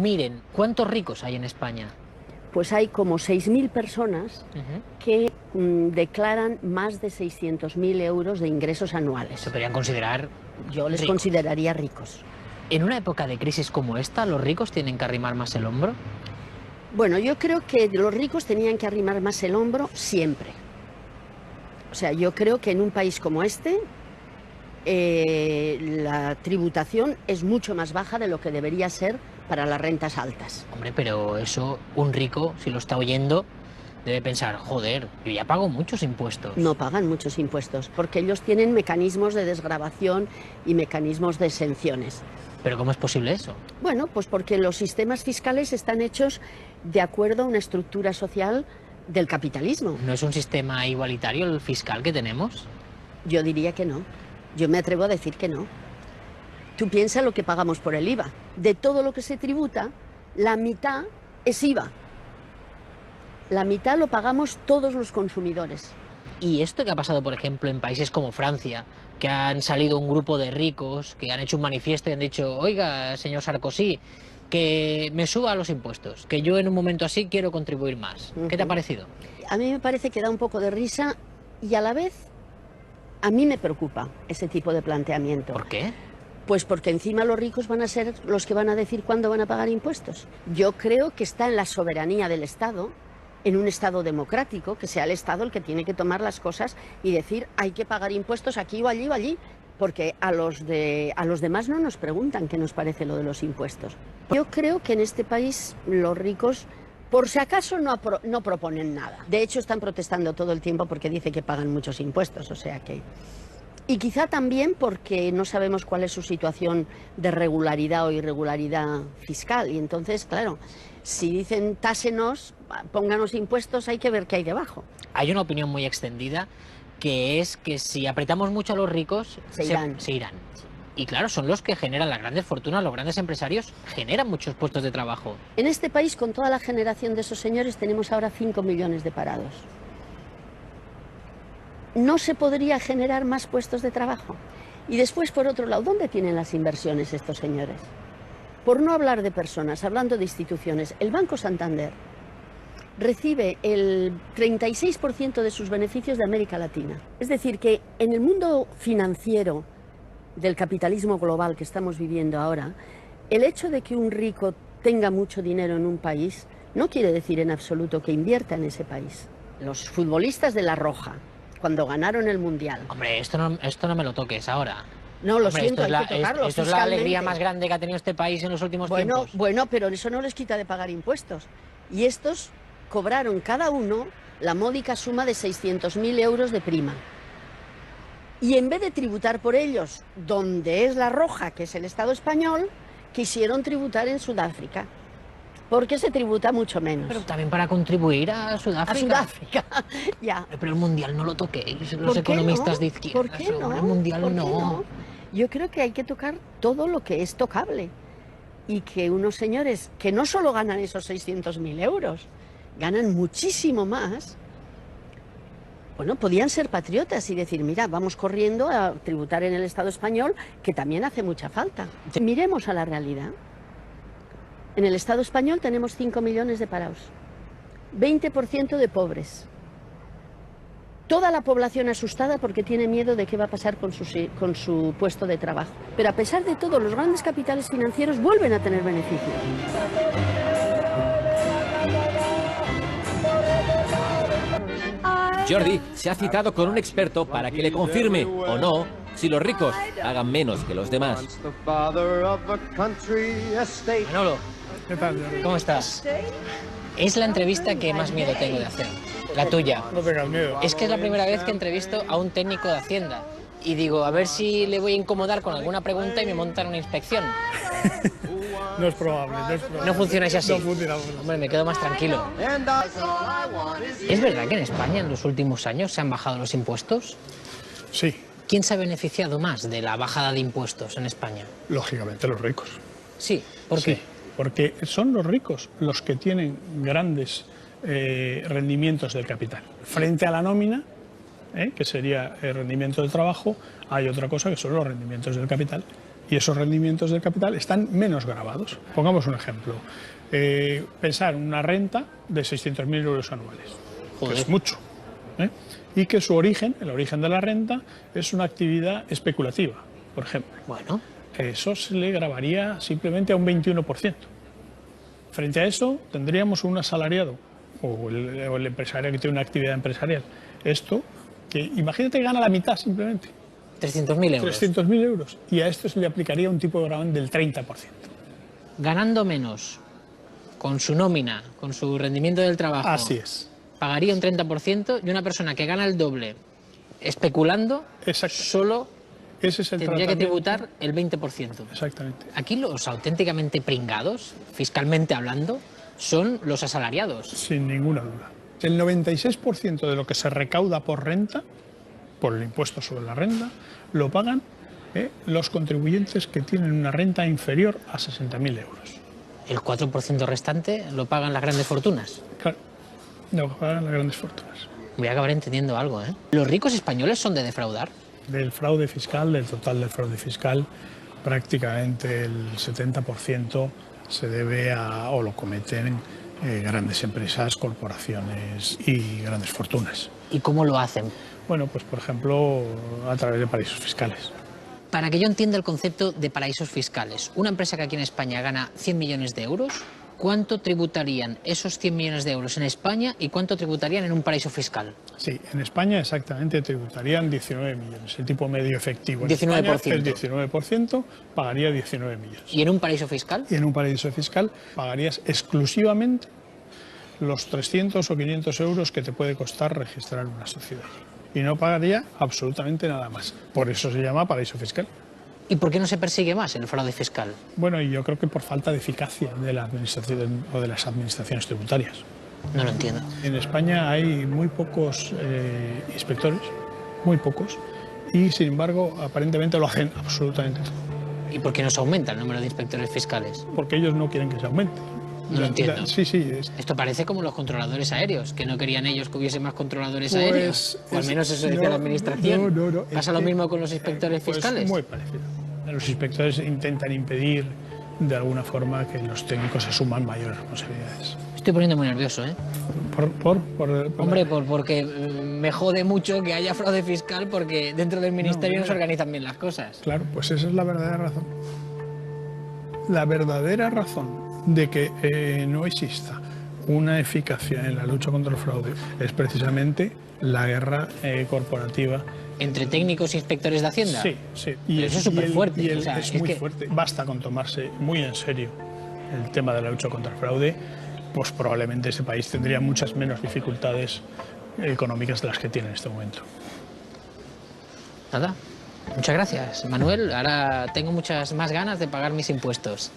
Miren, ¿cuántos ricos hay en España? Pues hay como 6.000 personas que declaran más de 600.000 euros de ingresos anuales. Se podrían considerar Yo les ricos. consideraría ricos. ¿En una época de crisis como esta, los ricos tienen que arrimar más el hombro? Bueno, yo creo que los ricos tenían que arrimar más el hombro siempre. O sea, yo creo que en un país como este, la tributación es mucho más baja de lo que debería ser para las rentas altas. Hombre, pero eso, un rico, si lo está oyendo, debe pensar, joder, yo ya pago muchos impuestos. No pagan muchos impuestos, porque ellos tienen mecanismos de desgravación y mecanismos de exenciones. ¿Pero cómo es posible eso? Bueno, pues porque los sistemas fiscales están hechos de acuerdo a una estructura social del capitalismo. ¿No es un sistema igualitario el fiscal que tenemos? Yo diría que no. Yo me atrevo a decir que no. Tú piensas lo que pagamos por el IVA. De todo lo que se tributa, la mitad es IVA. La mitad lo pagamos todos los consumidores. Y esto que ha pasado, por ejemplo, en países como Francia, que han salido un grupo de ricos, que han hecho un manifiesto y han dicho, oiga, señor Sarkozy, que me suba los impuestos, que yo en un momento así quiero contribuir más. ¿Qué te ha parecido? A mí me parece que da un poco de risa y a la vez a mí me preocupa ese tipo de planteamiento. ¿Por qué? Pues porque encima los ricos van a ser los que van a decir cuándo van a pagar impuestos. Yo creo que está en la soberanía del Estado, en un Estado democrático, que sea el Estado el que tiene que tomar las cosas y decir hay que pagar impuestos aquí o allí o allí, porque a los demás no nos preguntan qué nos parece lo de los impuestos. Yo creo que en este país los ricos, por si acaso, no proponen nada. De hecho, están protestando todo el tiempo porque dice que pagan muchos impuestos, o sea que... Y quizá también porque no sabemos cuál es su situación de regularidad o irregularidad fiscal. Y entonces, claro, si dicen tásenos, pónganos impuestos, hay que ver qué hay debajo. Hay una opinión muy extendida que es que si apretamos mucho a los ricos, se irán. Y claro, son los que generan las grandes fortunas, los grandes empresarios generan muchos puestos de trabajo. En este país, con toda la generación de esos señores, tenemos ahora 5 millones de parados. ¿No se podría generar más puestos de trabajo? Y después, por otro lado, ¿dónde tienen las inversiones estos señores? Por no hablar de personas, hablando de instituciones, el Banco Santander recibe el 36% de sus beneficios de América Latina. Es decir, que en el mundo financiero del capitalismo global que estamos viviendo ahora, el hecho de que un rico tenga mucho dinero en un país no quiere decir en absoluto que invierta en ese país. Los futbolistas de La Roja, cuando ganaron el Mundial... Hombre, esto no me lo toques ahora. No, lo siento, hay que tocarlo. Esto es la alegría más grande que ha tenido este país en los últimos tiempos. Bueno, pero eso no les quita de pagar impuestos. Y estos cobraron cada uno la módica suma de 600.000 euros de prima. Y en vez de tributar por ellos, donde es La Roja, que es el Estado español, quisieron tributar en Sudáfrica. Porque se tributa mucho menos. Pero también para contribuir a Sudáfrica. A Sudáfrica, ya. Pero el Mundial no lo toquéis, los economistas de izquierda. ¿Por qué no? El Mundial no. Yo creo que hay que tocar todo lo que es tocable. Y que unos señores que no solo ganan esos 600.000 euros, ganan muchísimo más, bueno, podían ser patriotas y decir, mira, vamos corriendo a tributar en el Estado español, que también hace mucha falta. Miremos a la realidad. En el Estado español tenemos 5 millones de parados, 20% de pobres, toda la población asustada porque tiene miedo de qué va a pasar con su puesto de trabajo. Pero a pesar de todo, los grandes capitales financieros vuelven a tener beneficios. Jordi se ha citado con un experto para que le confirme, o no, si los ricos hagan menos que los demás. Manolo, ¿Qué tal, Jordi? ¿cómo estás? Es la entrevista que más miedo tengo de hacer, la tuya. No tengas miedo. Es que es la primera vez que entrevisto a un técnico de Hacienda. Y digo, a ver si le voy a incomodar con alguna pregunta y me montan una inspección. No es probable, no es probable. No funcionáis así. No funciona. Hombre, me quedo más tranquilo. ¿Es verdad que en España en los últimos años se han bajado los impuestos? Sí, ¿Quién se ha beneficiado más de la bajada de impuestos en España? lógicamente los ricos. Sí, ¿por qué? Sí, porque son los ricos los que tienen grandes rendimientos del capital. Frente a la nómina, que sería el rendimiento del trabajo, hay otra cosa que son los rendimientos del capital. y esos rendimientos del capital están menos gravados. Pongamos un ejemplo. Pensar una renta de 600.000 euros anuales, que es mucho, y que su origen, el origen de la renta, es una actividad especulativa, por ejemplo. Bueno. Eso se le gravaría simplemente a un 21%. Frente a eso, tendríamos un asalariado o el empresario que tiene una actividad empresarial. Esto, que imagínate gana la mitad simplemente. 300.000 euros. 300.000 euros. Y a esto se le aplicaría un tipo de gravamen del 30%. Ganando menos, con su nómina, con su rendimiento del trabajo. Así es. Pagaría un 30% y una persona que gana el doble especulando solo ese es el tendría que tributar el 20%. Exactamente. Aquí los auténticamente pringados, fiscalmente hablando, son los asalariados. Sin ninguna duda. El 96% de lo que se recauda por renta, por el impuesto sobre la renta, lo pagan los contribuyentes que tienen una renta inferior a 60.000 euros. El 4% restante lo pagan las grandes fortunas. Claro, lo pagan las grandes fortunas. Voy a acabar entendiendo algo, ¿eh? ¿Los ricos españoles son de defraudar? Del fraude fiscal, del total del fraude fiscal, prácticamente el 70% se debe a, o lo cometen grandes empresas, corporaciones y grandes fortunas. ¿Y cómo lo hacen? Bueno, pues por ejemplo, a través de paraísos fiscales. Para que yo entienda el concepto de paraísos fiscales, una empresa que aquí en España gana 100 millones de euros, ¿cuánto tributarían esos 100 millones de euros en España y cuánto tributarían en un paraíso fiscal? Sí, en España exactamente tributarían 19 millones. El tipo medio efectivo en 19%. España es 19%, pagaría 19 millones. ¿Y en un paraíso fiscal? Y en un paraíso fiscal pagarías exclusivamente los 300 o 500 euros que te puede costar registrar una sociedad. Y no pagaría absolutamente nada más. Por eso se llama paraíso fiscal. ¿Y por qué no se persigue más el fraude fiscal? Bueno, y yo creo que por falta de eficacia de la administración o de las administraciones tributarias. No lo entiendo. En España hay muy pocos inspectores, muy pocos, y sin embargo aparentemente lo hacen absolutamente todo. ¿Y por qué no se aumenta el número de inspectores fiscales? Porque ellos no quieren que se aumente. No lo entiendo. Sí. Esto parece como los controladores aéreos, que no querían ellos que hubiese más controladores aéreos. O al menos eso decía la administración. No. ¿Pasa lo mismo con los inspectores fiscales? Muy parecido. Los inspectores intentan impedir de alguna forma que los técnicos asuman mayores responsabilidades. Estoy poniendo muy nervioso, ¿eh? Hombre, porque me jode mucho que haya fraude fiscal porque dentro del ministerio no se organizan bien las cosas. Claro, pues esa es la verdadera razón. La verdadera razón de que no exista una eficacia en la lucha contra el fraude es precisamente la guerra corporativa. ¿Entre técnicos e inspectores de Hacienda? Sí. Pero eso es súper fuerte. O sea, es muy fuerte. Basta con tomarse muy en serio el tema de la lucha contra el fraude, pues probablemente este país tendría muchas menos dificultades económicas de las que tiene en este momento. Nada. Muchas gracias, Manuel. Ahora tengo muchas más ganas de pagar mis impuestos.